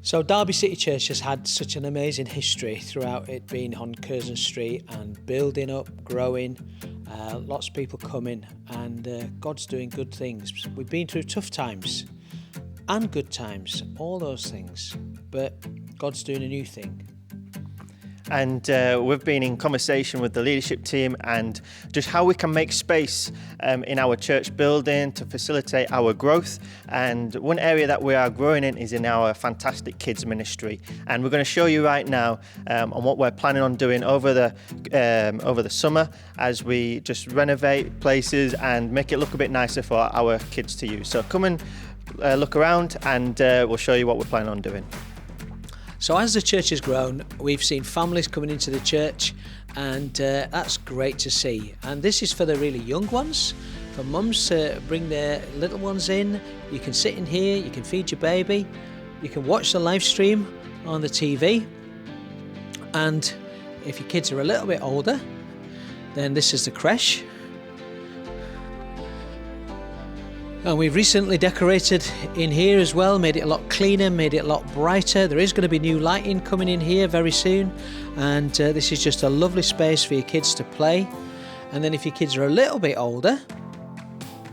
So Derby City Church has had such an amazing history throughout it being on Curzon Street and building up, growing, lots of people coming, and God's doing good things. We've been through tough times and good times, all those things, but God's doing a new thing. And we've been in conversation with the leadership team and just how we can make space in our church building to facilitate our growth. And one area that we are growing in is in our fantastic kids ministry. And we're going to show you right now on what we're planning on doing over the summer as we just renovate places and make it look a bit nicer for our kids to use. So come and look around and we'll show you what we're planning on doing. So as the church has grown, we've seen families coming into the church, and that's great to see. And this is for the really young ones, for mums to bring their little ones in. You can sit in here, you can feed your baby, you can watch the live stream on the TV. And if your kids are a little bit older, then this is the creche. And we've recently decorated in here as well, made it a lot cleaner, made it a lot brighter. There is going to be new lighting coming in here very soon. And this is just a lovely space for your kids to play. And then if your kids are a little bit older,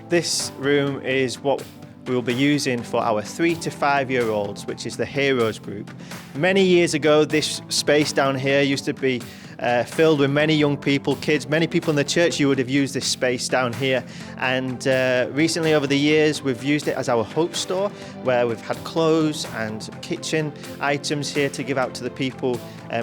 this room is what we will be using for our 3 to 5 year olds, which is the Heroes group. Many years ago, this space down here used to be filled with many young people, kids, many people in the church. You would have used this space down here. And recently over the years, we've used it as our Hope store, where we've had clothes and kitchen items here to give out to the people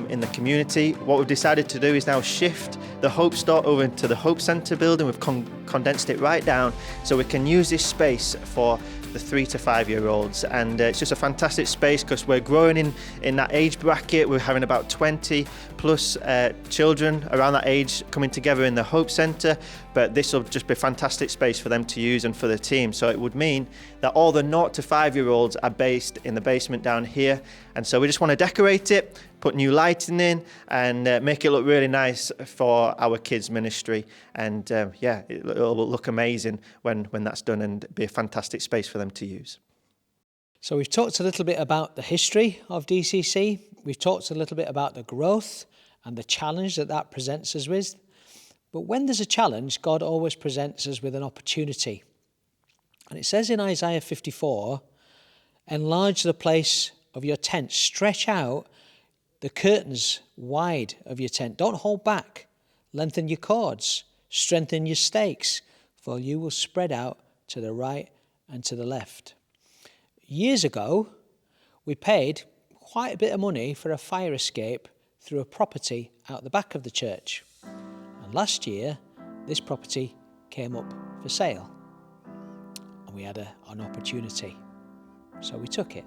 in the community. What we've decided to do is now shift the Hope store over into the Hope Centre building. We've condensed it right down so we can use this space for the 3 to 5 year olds, and it's just a fantastic space because we're growing in that age bracket. We're having about 20 plus children around that age coming together in the Hope Centre, but this will just be a fantastic space for them to use and for the team. So it would mean that all the 0 to 5 year olds are based in the basement down here, and so we just want to decorate it, put new lighting in, and make it look really nice for our kids ministry. And yeah, it'll look amazing when that's done, and be a fantastic space for them to use. so we've talked a little bit about the history of DCC. We've talked a little bit about the growth and the challenge that presents us with. But when there's a challenge, God always presents us with an opportunity. And it says in Isaiah 54, enlarge the place of your tent, stretch out the curtains wide of your tent. Don't hold back. Lengthen your cords, strengthen your stakes, for you will spread out to the right and to the left. Years ago, we paid quite a bit of money for a fire escape through a property out the back of the church. And last year, this property came up for sale. And we had an opportunity. So we took it.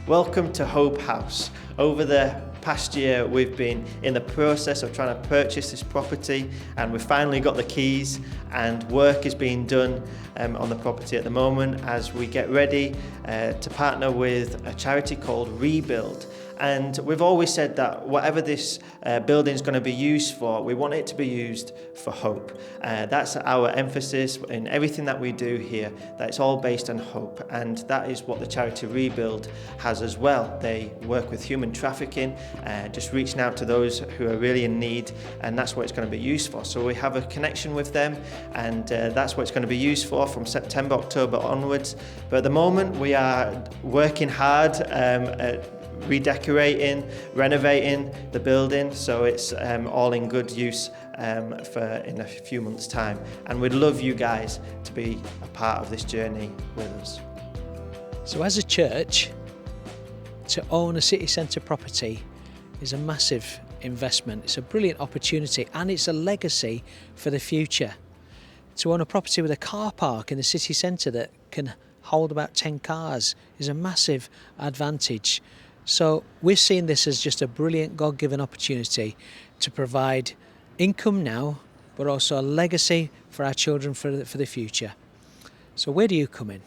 Welcome to Hope House. Over the past year, we've been in the process of trying to purchase this property, and we've finally got the keys, and work is being done on the property at the moment as we get ready to partner with a charity called Rebuild. And we've always said that whatever this building is going to be used for, we want it to be used for hope. That's our emphasis in everything that we do here, that it's all based on hope. And that is what the charity Rebuild has as well. They work with human trafficking, just reaching out to those who are really in need, and that's what it's going to be used for. So we have a connection with them, and that's what it's going to be used for from September, October onwards. But at the moment, we are working hard at redecorating, renovating the building, so it's all in good use for in a few months' time. And we'd love you guys to be a part of this journey with us. So as a church, to own a city centre property is a massive investment. It's a brilliant opportunity, and it's a legacy for the future. To own a property with a car park in the city centre that can hold about 10 cars is a massive advantage. So we're seeing this as just a brilliant God-given opportunity to provide income now, but also a legacy for our children for the future. So where do you come in?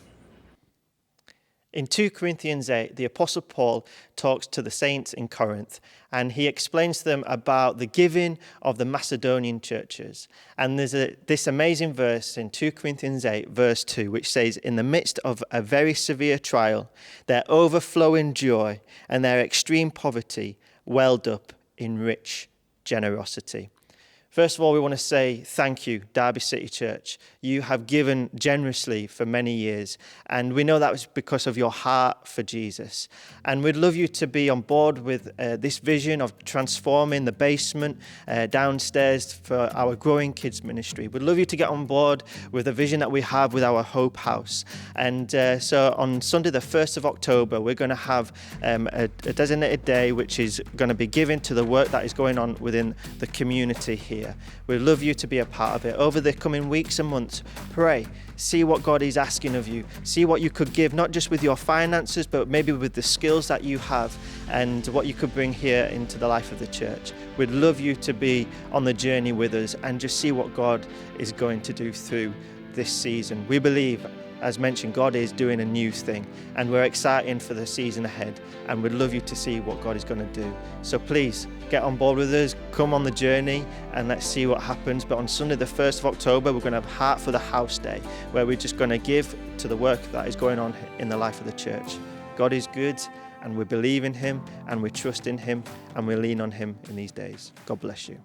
In 2 Corinthians 8, the Apostle Paul talks to the saints in Corinth, and he explains to them about the giving of the Macedonian churches. And there's this amazing verse in 2 Corinthians 8, verse 2, which says, "In the midst of a very severe trial, their overflowing joy and their extreme poverty welled up in rich generosity." First of all, we want to say thank you, Derby City Church. You have given generously for many years, and we know that was because of your heart for Jesus. And we'd love you to be on board with this vision of transforming the basement downstairs for our growing kids ministry. We'd love you to get on board with the vision that we have with our Hope House. And so on Sunday, the 1st of October, we're going to have a designated day which is going to be given to the work that is going on within the community here. We'd love you to be a part of it. Over the coming weeks and months, pray. See what God is asking of you. See what you could give, not just with your finances, but maybe with the skills that you have and what you could bring here into the life of the church. We'd love you to be on the journey with us and just see what God is going to do through this season. We believe, as mentioned, God is doing a new thing, and we're excited for the season ahead, and we'd love you to see what God is going to do. So please get on board with us, come on the journey, and let's see what happens. But on Sunday, the 1st of October, we're going to have Heart for the House Day, where we're just going to give to the work that is going on in the life of the church. God is good, and we believe in him, and we trust in him, and we lean on him in these days. God bless you.